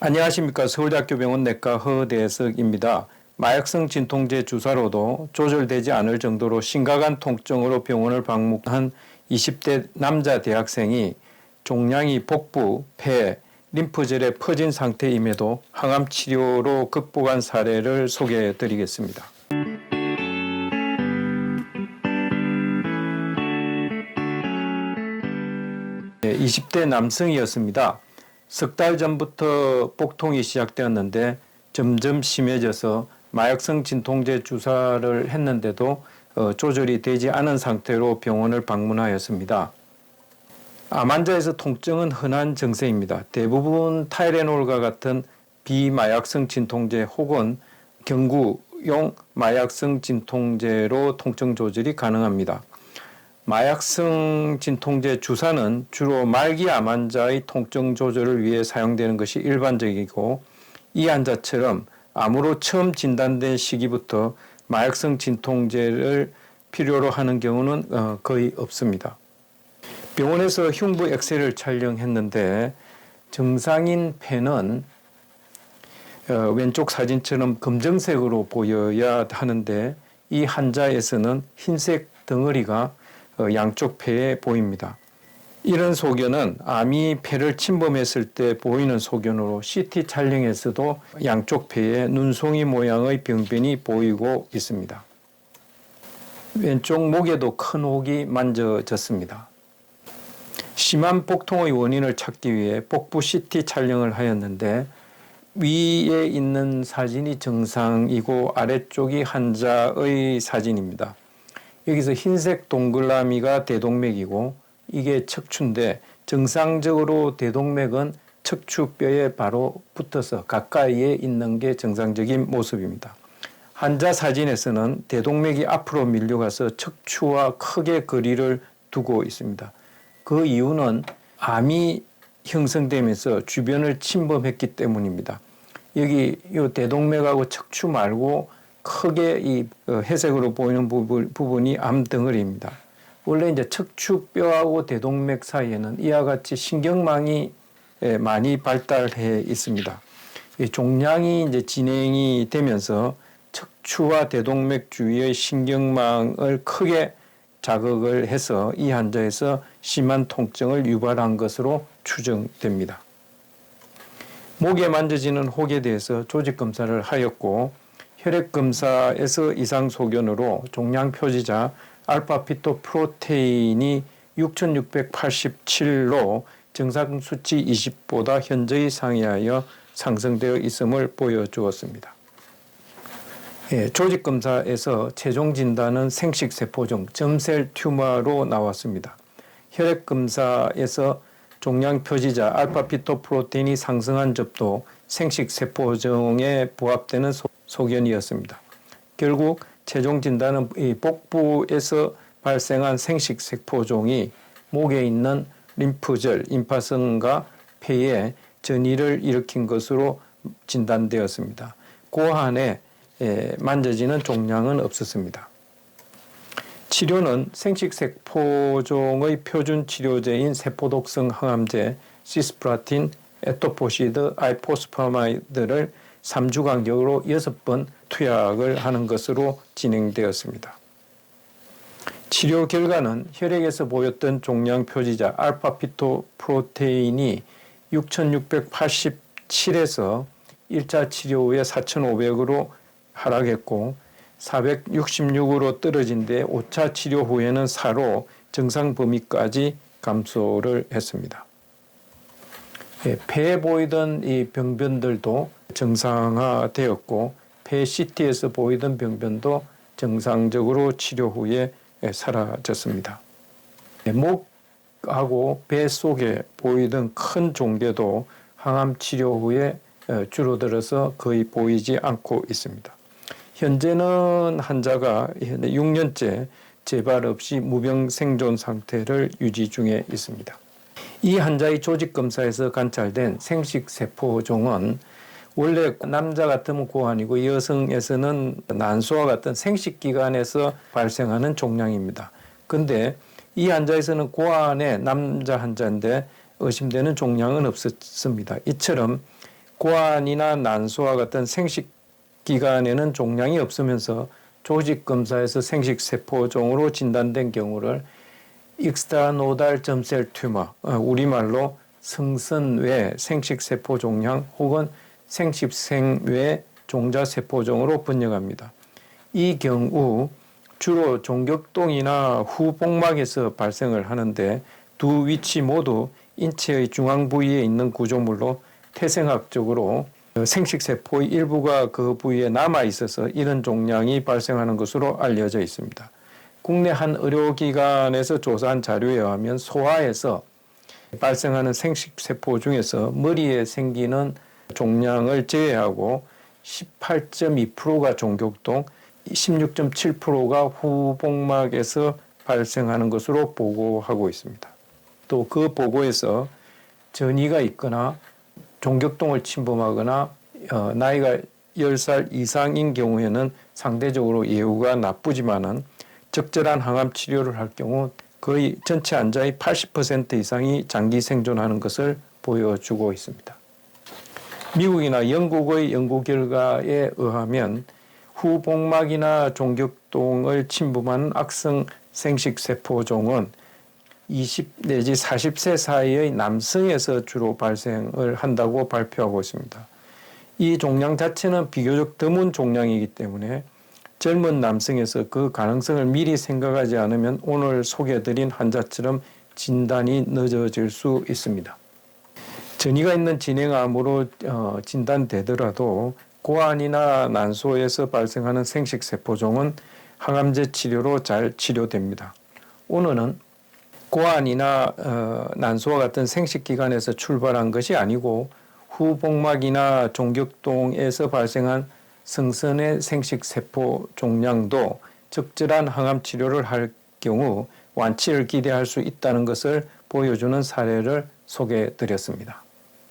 안녕하십니까. 서울대학교 병원 내과 허대석입니다. 마약성 진통제 주사로도 조절되지 않을 정도로 심각한 통증으로 병원을 방문한 20대 남자 대학생이 종양이 복부, 폐, 림프절에 퍼진 상태임에도 항암 치료로 극복한 사례를 소개해 드리겠습니다. 20대 남성이었습니다. 석 달 전부터 복통이 시작되었는데 점점 심해져서 마약성 진통제 주사를 했는데도 조절이 되지 않은 상태로 병원을 방문하였습니다. 암 환자에서 통증은 흔한 증세입니다. 대부분 타이레놀과 같은 비마약성 진통제 혹은 경구용 마약성 진통제로 통증 조절이 가능합니다. 마약성 진통제 주사는 주로 말기 암 환자의 통증 조절을 위해 사용되는 것이 일반적이고, 이 환자처럼 암으로 처음 진단된 시기부터 마약성 진통제를 필요로 하는 경우는 거의 없습니다. 병원에서 흉부 엑스레이를 촬영했는데 정상인 폐는 왼쪽 사진처럼 검정색으로 보여야 하는데, 이 환자에서는 흰색 덩어리가 양쪽 폐에 보입니다. 이런 소견은 암이 폐를 침범했을 때 보이는 소견으로 CT 촬영에서도 양쪽 폐에 눈송이 모양의 병변이 보이고 있습니다. 왼쪽 목에도 큰 혹이 만져졌습니다. 심한 복통의 원인을 찾기 위해 복부 CT 촬영을 하였는데, 위에 있는 사진이 정상이고 아래쪽이 환자의 사진입니다. 여기서 흰색 동그라미가 대동맥이고 이게 척추인데, 정상적으로 대동맥은 척추뼈에 바로 붙어서 가까이에 있는 게 정상적인 모습입니다. 환자 사진에서는 대동맥이 앞으로 밀려가서 척추와 크게 거리를 두고 있습니다. 그 이유는 암이 형성되면서 주변을 침범했기 때문입니다. 여기 이 대동맥하고 척추 말고 크게 이 회색으로 보이는 부분이 암덩어리입니다. 원래 이제 척추뼈하고 대동맥 사이에는 이와 같이 신경망이 많이 발달해 있습니다. 이 종양이 이제 진행이 되면서 척추와 대동맥 주위의 신경망을 크게 자극을 해서 이 환자에서 심한 통증을 유발한 것으로 추정됩니다. 목에 만져지는 혹에 대해서 조직 검사를 하였고, 혈액 검사에서 이상 소견으로 종양 표지자 알파피토 프로테인이 6687로 정상 수치 20보다 현저히 상회하여 상승되어 있음을 보여주었습니다. 조직 검사에서 최종 진단은 생식세포종 점셀 튜머로 나왔습니다. 혈액 검사에서 종양 표지자 알파피토 프로테인이 상승한 접도 생식세포종에 부합되는 소견이었습니다. 결국 최종 진단은 이 복부에서 발생한 생식세포종이 목에 있는 림프절, 임파선과 폐에 전이를 일으킨 것으로 진단되었습니다. 고환에 만져지는 종양은 없었습니다. 치료는 생식세포종의 표준 치료제인 세포독성 항암제 시스프라틴, 에토포시드, 아이포스파마이드를 3주 간격으로 6번 투약을 하는 것으로 진행되었습니다. 치료 결과는 혈액에서 보였던 종양 표지자 알파피토 프로테인이 6687에서 1차 치료 후에 4500으로 하락했고 466으로 떨어진 데 5차 치료 후에는 4로 정상 범위까지 감소를 했습니다. 폐에 보이던 이 병변들도 정상화되었고, 폐 CT에서 보이던 병변도 정상적으로 치료 후에 사라졌습니다. 목하고 배 속에 보이던 큰 종괴도 항암 치료 후에 줄어들어서 거의 보이지 않고 있습니다. 현재는 환자가 6년째 재발 없이 무병 생존 상태를 유지 중에 있습니다. 이 환자의 조직검사에서 관찰된 생식세포종은 원래 남자 같으면 고환이고 여성에서는 난소와 같은 생식기관에서 발생하는 종양입니다. 그런데 이 환자에서는 고환의 남자 환자인데 의심되는 종양은 없었습니다. 이처럼 고환이나 난소와 같은 생식기관에는 종양이 없으면서 조직검사에서 생식세포종으로 진단된 경우를 익스트라노달 점셀 튜머, 우리말로 승선외 생식세포 종양 혹은 생식생외 종자세포종으로 번역합니다. 이 경우 주로 종격동이나 후복막에서 발생을 하는데 두 위치 모두 인체의 중앙 부위에 있는 구조물로 태생학적으로 생식세포의 일부가 그 부위에 남아 있어서 이런 종양이 발생하는 것으로 알려져 있습니다. 국내 한 의료기관에서 조사한 자료에 의하면 소아에서 발생하는 생식세포 중에서 머리에 생기는 종양을 제외하고 18.2%가 종격동, 16.7%가 후복막에서 발생하는 것으로 보고하고 있습니다. 또 그 보고에서 전이가 있거나 종격동을 침범하거나 나이가 10살 이상인 경우에는 상대적으로 예후가 나쁘지만은 적절한 항암 치료를 할 경우 거의 전체 환자의 80% 이상이 장기 생존하는 것을 보여주고 있습니다. 미국이나 영국의 연구 결과에 의하면 후복막이나 종격동을 침범하는 악성 생식세포종은 20 내지 40세 사이의 남성에서 주로 발생을 한다고 발표하고 있습니다. 이 종양 자체는 비교적 드문 종양이기 때문에 젊은 남성에서 그 가능성을 미리 생각하지 않으면 오늘 소개해드린 환자처럼 진단이 늦어질 수 있습니다. 전이가 있는 진행암으로 진단되더라도 고환이나 난소에서 발생하는 생식세포종은 항암제 치료로 잘 치료됩니다. 오늘은 고환이나 난소와 같은 생식기관에서 출발한 것이 아니고 후복막이나 종격동에서 발생한 승선의 생식세포 종양도 적절한 항암 치료를 할 경우 완치를 기대할 수 있다는 것을 보여주는 사례를 소개해 드렸습니다.